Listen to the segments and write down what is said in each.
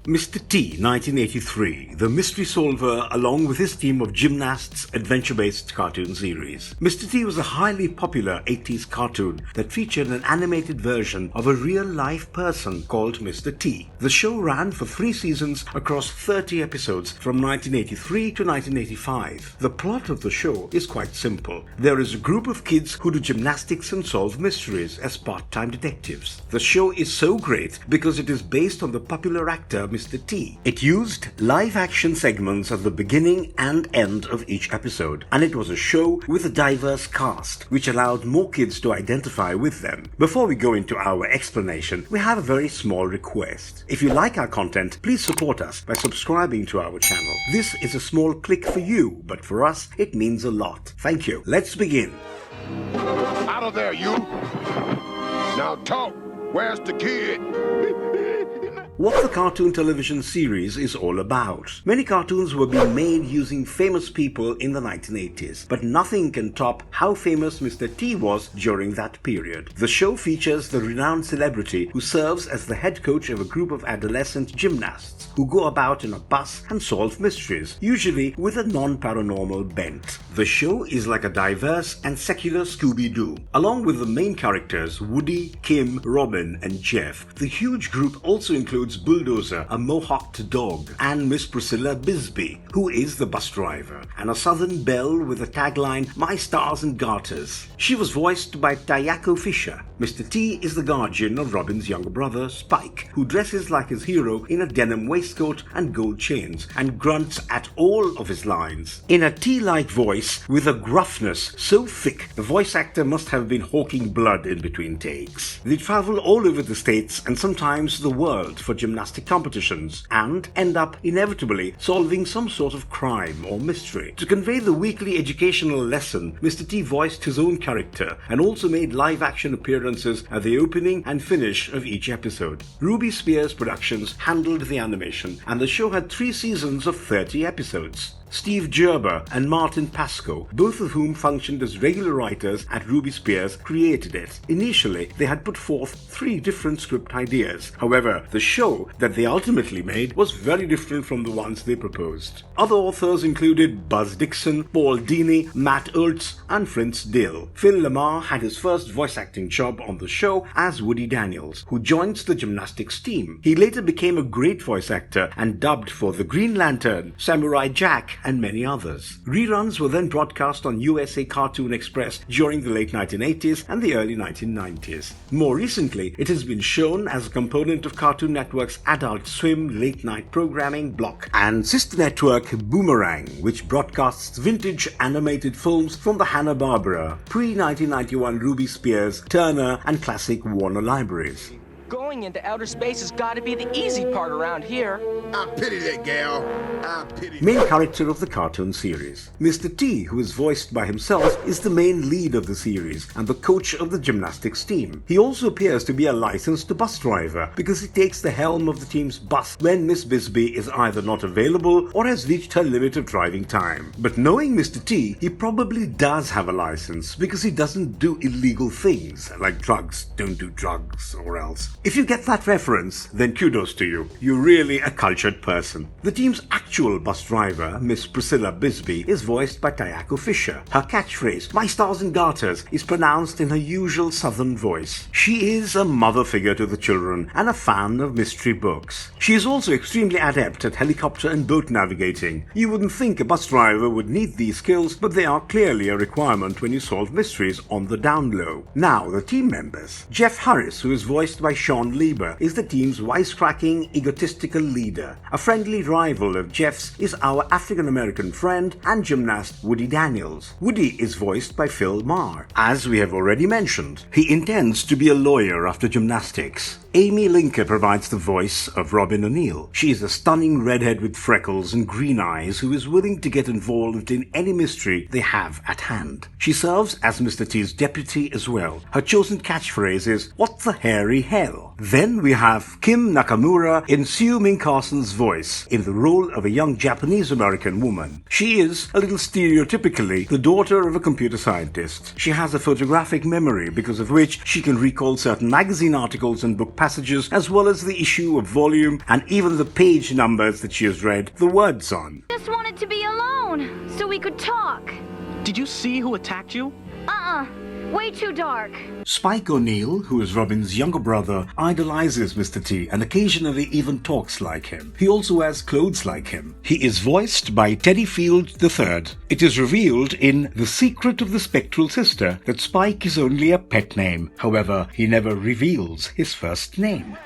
Mr. T, 1983, the mystery solver along with his team of Gymnasts adventure-based cartoon series. Mr. T was a highly popular 80s cartoon that featured an animated version of a real-life person called Mr. T. The show ran for 3 seasons across 30 episodes from 1983 to 1985. The plot of the show is quite simple. There is a group of kids who do gymnastics and solve mysteries as part-time detectives. The show is so great because it is based on the popular actor Mr. T. It used live-action segments at the beginning and end of each episode, and it was a show with a diverse cast, which allowed more kids to identify with them. Before we go into our explanation, we have a very small request. If you like our content, please support us by subscribing to our channel. This is a small click for you, but for us, it means a lot. Thank you. Let's begin. Out of there, you! Now talk! Where's the kid? What the cartoon television series is all about. Many cartoons were being made using famous people in the 1980s, but nothing can top how famous Mr. T was during that period. The show features the renowned celebrity who serves as the head coach of a group of adolescent gymnasts who go about in a bus and solve mysteries, usually with a non-paranormal bent. The show is like a diverse and secular Scooby-Doo. Along with the main characters Woody, Kim, Robin, and Jeff, the huge group also includes Bulldozer, a mohawked dog, and Miss Priscilla Bisbee, who is the bus driver, and a southern belle with the tagline, "My Stars and Garters." She was voiced by Taeko Fisher. Mr. T is the guardian of Robin's younger brother, Spike, who dresses like his hero in a denim waistcoat and gold chains, and grunts at all of his lines. In a T-like voice with a gruffness so thick, the voice actor must have been hawking blood in between takes. They travel all over the States and sometimes the world for gymnastic competitions, and end up inevitably solving some sort of crime or mystery. To convey the weekly educational lesson, Mr. T voiced his own character and also made live-action appearances at the opening and finish of each episode. Ruby Spears Productions handled the animation, and the show had 3 seasons of 30 episodes. Steve Gerber and Martin Pascoe, both of whom functioned as regular writers at Ruby Spears, created it. Initially, they had put forth 3 different script ideas. However, the show that they ultimately made was very different from the ones they proposed. Other authors included Buzz Dixon, Paul Dini, Matt Ertz, and Fritz Dill. Phil Lamar had his first voice acting job on the show as Woody Daniels, who joins the gymnastics team. He later became a great voice actor and dubbed for the Green Lantern, Samurai Jack, and many others. Reruns were then broadcast on USA Cartoon Express during the late 1980s and the early 1990s. More recently, it has been shown as a component of Cartoon Network's Adult Swim late-night programming block and sister network Boomerang, which broadcasts vintage animated films from the Hanna-Barbera, pre-1991 Ruby Spears, Turner, and classic Warner libraries. Going into outer space has got to be the easy part around here. I pity that gal. I pity Main character of the cartoon series. Mr. T, who is voiced by himself, is the main lead of the series and the coach of the gymnastics team. He also appears to be a licensed bus driver because he takes the helm of the team's bus when Miss Bisbee is either not available or has reached her limit of driving time. But knowing Mr. T, he probably does have a license because he doesn't do illegal things like drugs. Don't do drugs or else. If you get that reference, then kudos to you. You're really a cultured person. The team's actual bus driver, Miss Priscilla Bisbee, is voiced by Taeko Fisher. Her catchphrase, "My Stars and Garters," is pronounced in her usual southern voice. She is a mother figure to the children and a fan of mystery books. She is also extremely adept at helicopter and boat navigating. You wouldn't think a bus driver would need these skills, but they are clearly a requirement when you solve mysteries on the down low. Now, the team members. Jeff Harris, who is voiced by Sean Lieber, is the team's wisecracking, egotistical leader. A friendly rival of Jeff's is our African-American friend and gymnast Woody Daniels. Woody is voiced by Phil Marr. As we have already mentioned, he intends to be a lawyer after gymnastics. Amy Linker provides the voice of Robin O'Neill. She is a stunning redhead with freckles and green eyes who is willing to get involved in any mystery they have at hand. She serves as Mr. T's deputy as well. Her chosen catchphrase is, "What the hairy hell?" Then we have Kim Nakamura in Sue Ming Carson's voice in the role of a young Japanese-American woman. She is, a little stereotypically, the daughter of a computer scientist. She has a photographic memory because of which she can recall certain magazine articles and book passages, as well as the issue of volume and even the page numbers that she has read the words on. Just wanted to be alone, so we could talk. Did you see who attacked you? Way too dark. Spike O'Neill, who is Robin's younger brother, idolizes Mr. T and occasionally even talks like him. He also wears clothes like him. He is voiced by Teddy Field III. It is revealed in The Secret of the Spectral Sister that Spike is only a pet name. However, he never reveals his first name.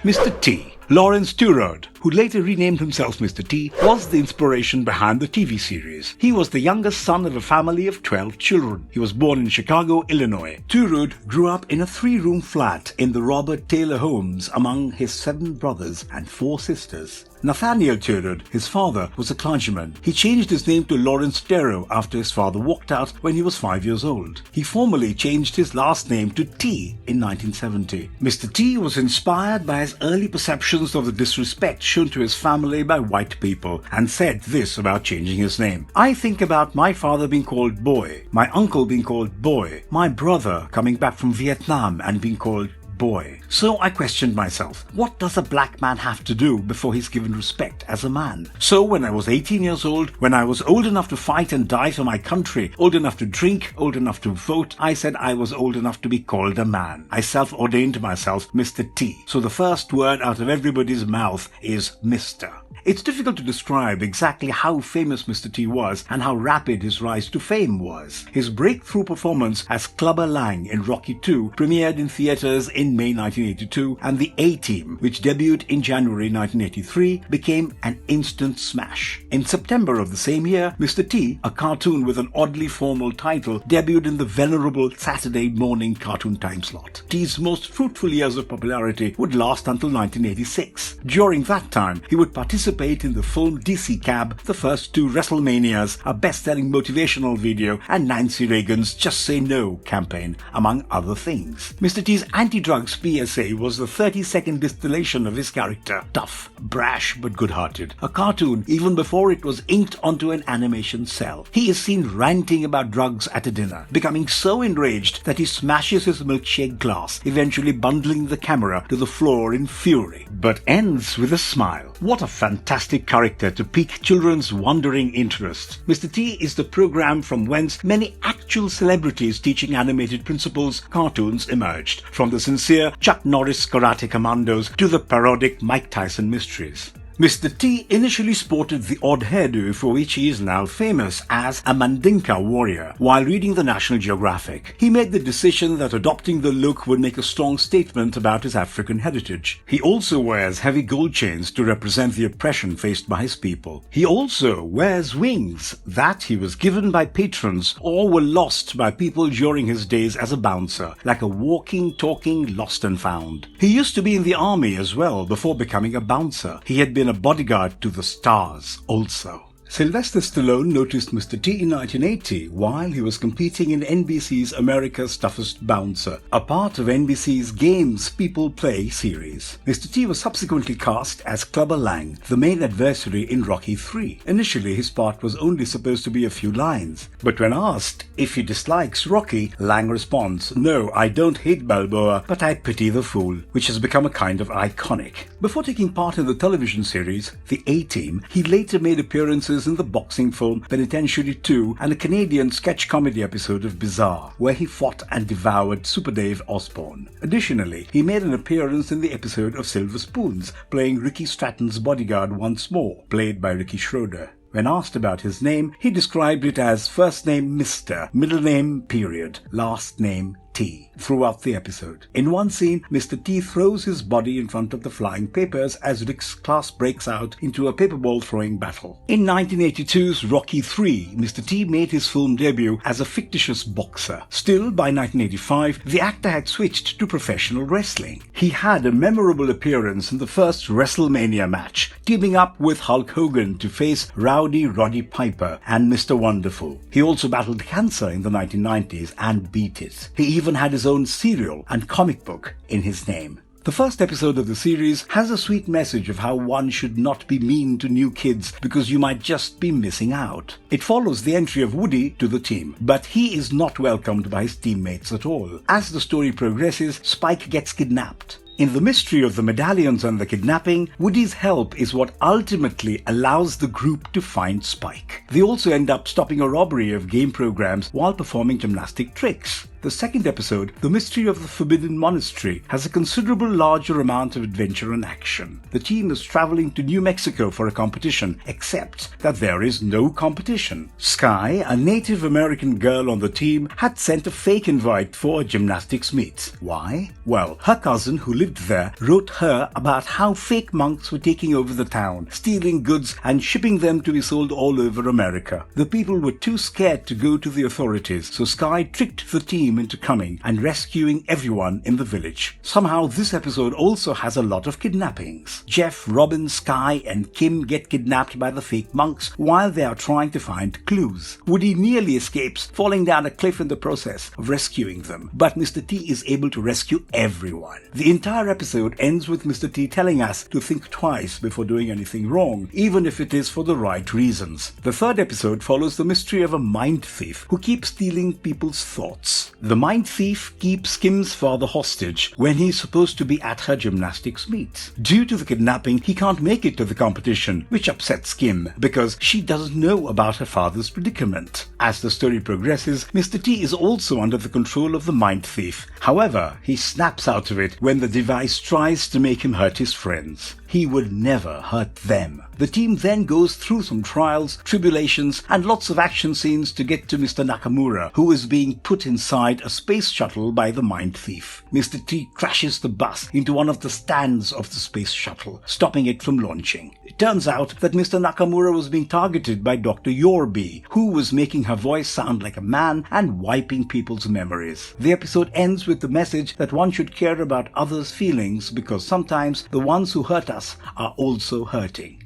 Mr. T. Lawrence Turod, who later renamed himself Mr. T, was the inspiration behind the TV series. He was the youngest son of a family of 12 children. He was born in Chicago, Illinois. Turod grew up in a 3-room flat in the Robert Taylor homes among his 7 brothers and 4 sisters. Nathaniel Turod, his father, was a clergyman. He changed his name to Lawrence Darrow after his father walked out when he was 5 years old. He formally changed his last name to T in 1970. Mr. T was inspired by his early perceptions of the disrespect shown to his family by white people and said this about changing his name. "I think about my father being called Boy, my uncle being called Boy, my brother coming back from Vietnam and being called Boy. So I questioned myself, what does a black man have to do before he's given respect as a man? So when I was 18 years old, when I was old enough to fight and die for my country, old enough to drink, old enough to vote, I said I was old enough to be called a man. I self-ordained myself Mr. T. So the first word out of everybody's mouth is Mr. It's difficult to describe exactly how famous Mr. T was and how rapid his rise to fame was. His breakthrough performance as Clubber Lang in Rocky II premiered in theaters in May 1982, and The A-Team, which debuted in January 1983, became an instant smash. In September of the same year, Mr. T, a cartoon with an oddly formal title, debuted in the venerable Saturday morning cartoon time slot. T's most fruitful years of popularity would last until 1986. During that time, he would participate in the film DC Cab, the first 2 WrestleManias, a best-selling motivational video, and Nancy Reagan's Just Say No campaign, among other things. Mr. T's anti-drugs PSA was the 30-second distillation of his character, tough, brash, but good-hearted. A cartoon even before it was inked onto an animation cell. He is seen ranting about drugs at a dinner, becoming so enraged that he smashes his milkshake glass, eventually bundling the camera to the floor in fury, but ends with a smile. What a fantastic character to pique children's wondering interest. Mr. T is the program from whence many actual celebrities teaching animated principles cartoons emerged, from the sincere Chuck Norris Karate Commandos to the parodic Mike Tyson mysteries. Mr. T initially sported the odd hairdo for which he is now famous as a Mandinka warrior while reading the National Geographic. He made the decision that adopting the look would make a strong statement about his African heritage. He also wears heavy gold chains to represent the oppression faced by his people. He also wears wings that he was given by patrons or were lost by people during his days as a bouncer, like a walking, talking lost and found. He used to be in the army as well before becoming a bouncer. He had been a bodyguard to the stars also. Sylvester Stallone noticed Mr. T in 1980 while he was competing in NBC's America's Toughest Bouncer, a part of NBC's Games People Play series. Mr. T was subsequently cast as Clubber Lang, the main adversary in Rocky III. Initially, his part was only supposed to be a few lines, but when asked if he dislikes Rocky, Lang responds, "No, I don't hate Balboa, but I pity the fool," which has become a kind of iconic. Before taking part in the television series, The A-Team, he later made appearances in the boxing film Penitentiary 2 and a Canadian sketch comedy episode of Bizarre, where he fought and devoured Super Dave Osborne. Additionally, he made an appearance in the episode of Silver Spoons, playing Ricky Stratton's bodyguard once more, played by Ricky Schroeder. When asked about his name, he described it as first name Mr., middle name period, last name T throughout the episode. In one scene, Mr. T throws his body in front of the flying papers as Rick's class breaks out into a paperball throwing battle. In 1982's Rocky III, Mr. T made his film debut as a fictitious boxer. Still, by 1985, the actor had switched to professional wrestling. He had a memorable appearance in the first WrestleMania match, teaming up with Hulk Hogan to face Rowdy Roddy Piper and Mr. Wonderful. He also battled cancer in the 1990s and beat it. He even had his own cereal and comic book in his name. The first episode of the series has a sweet message of how one should not be mean to new kids because you might just be missing out. It follows the entry of Woody to the team, but he is not welcomed by his teammates at all. As the story progresses, Spike gets kidnapped. In the mystery of the medallions and the kidnapping, Woody's help is what ultimately allows the group to find Spike. They also end up stopping a robbery of game programs while performing gymnastic tricks. The second episode, The Mystery of the Forbidden Monastery, has a considerable larger amount of adventure and action. The team is traveling to New Mexico for a competition, except that there is no competition. Sky, a Native American girl on the team, had sent a fake invite for a gymnastics meet. Why? Well, her cousin who lived there wrote her about how fake monks were taking over the town, stealing goods and shipping them to be sold all over America. The people were too scared to go to the authorities, so Sky tricked the team into coming and rescuing everyone in the village. Somehow this episode also has a lot of kidnappings. Jeff, Robin, Sky and Kim get kidnapped by the fake monks while they are trying to find clues. Woody nearly escapes, falling down a cliff in the process of rescuing them, but Mr. T is able to rescue everyone. The entire episode ends with Mr. T telling us to think twice before doing anything wrong, even if it is for the right reasons. The third episode follows the mystery of a mind thief who keeps stealing people's thoughts. The mind thief keeps Kim's father hostage when he's supposed to be at her gymnastics meet. Due to the kidnapping, he can't make it to the competition, which upsets Kim because she doesn't know about her father's predicament. As the story progresses, Mr. T is also under the control of the mind thief. However, he snaps out of it when the device tries to make him hurt his friends. He would never hurt them. The team then goes through some trials, tribulations, and lots of action scenes to get to Mr. Nakamura, who is being put inside a space shuttle by the mind thief. Mr. T crashes the bus into one of the stands of the space shuttle, stopping it from launching. It turns out that Mr. Nakamura was being targeted by Dr. Yorby, who was making her voice sound like a man and wiping people's memories. The episode ends with the message that one should care about others' feelings because sometimes the ones who hurt us are also hurting.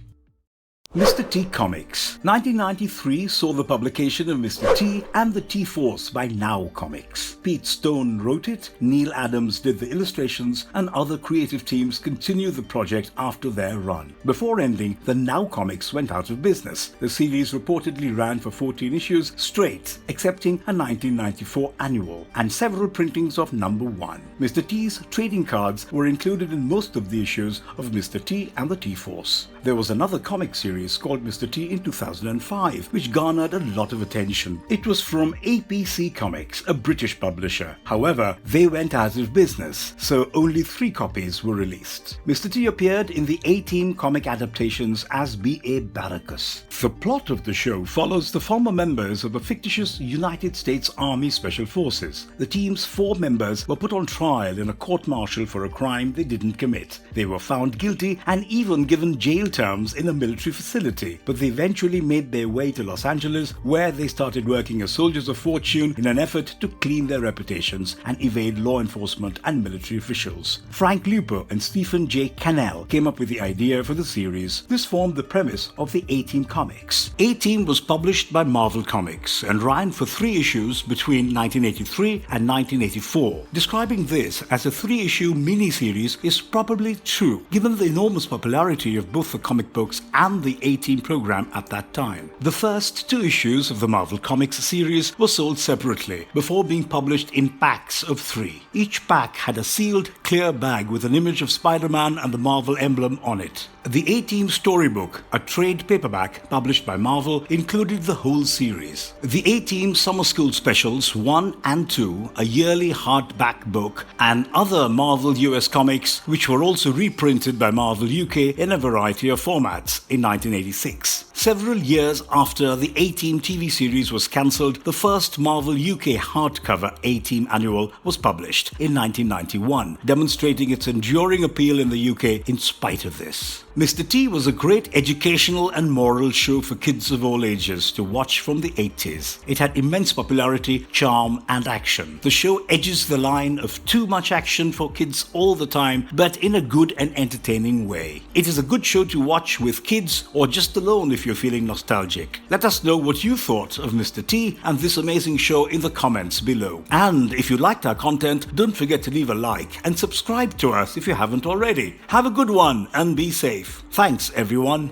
Mr. T Comics. 1993 saw the publication of Mr. T and the T-Force by Now Comics. Pete Stone wrote it, Neil Adams did the illustrations, and other creative teams continued the project after their run. Before ending, the Now Comics went out of business. The series reportedly ran for 14 issues straight, excepting a 1994 annual, and several printings of number 1. Mr. T's trading cards were included in most of the issues of Mr. T and the T-Force. There was another comic series called Mr. T in 2005, which garnered a lot of attention. It was from APC Comics, a British publisher. However, they went out of business, so only 3 copies were released. Mr. T appeared in the A-Team comic adaptations as B.A. Baracus. The plot of the show follows the former members of a fictitious United States Army Special Forces. The team's 4 members were put on trial in a court-martial for a crime they didn't commit. They were found guilty and even given jail terms in a military facility, but they eventually made their way to Los Angeles, where they started working as soldiers of fortune in an effort to clean their reputations and evade law enforcement and military officials. Frank Lupo and Stephen J. Cannell came up with the idea for the series. This formed the premise of the A-Team comics. A-Team was published by Marvel Comics and ran for 3 issues between 1983 and 1984. Describing this as a 3-issue mini-series is probably true, given the enormous popularity of both the comic books and the A-Team program at that time. The first 2 issues of the Marvel Comics series were sold separately before being published in packs of 3. Each pack had a sealed, clear bag with an image of Spider-Man and the Marvel emblem on it. The A-Team Storybook, a trade paperback published by Marvel, included the whole series. The A-Team Summer School Specials 1 and 2, a yearly hardback book, and other Marvel US comics, which were also reprinted by Marvel UK in a variety of formats in 1986. Several years after the A-Team TV series was cancelled, the first Marvel UK hardcover A-Team annual was published in 1991, demonstrating its enduring appeal in the UK in spite of this. Mr. T was a great educational and moral show for kids of all ages to watch from the 80s. It had immense popularity, charm, and action. The show edges the line of too much action for kids all the time, but in a good and entertaining way. It is a good show to watch with kids or just alone if you're feeling nostalgic. Let us know what you thought of Mr. T and this amazing show in the comments below. And if you liked our content, don't forget to leave a like and subscribe to us if you haven't already. Have a good one and be safe. Thanks, everyone.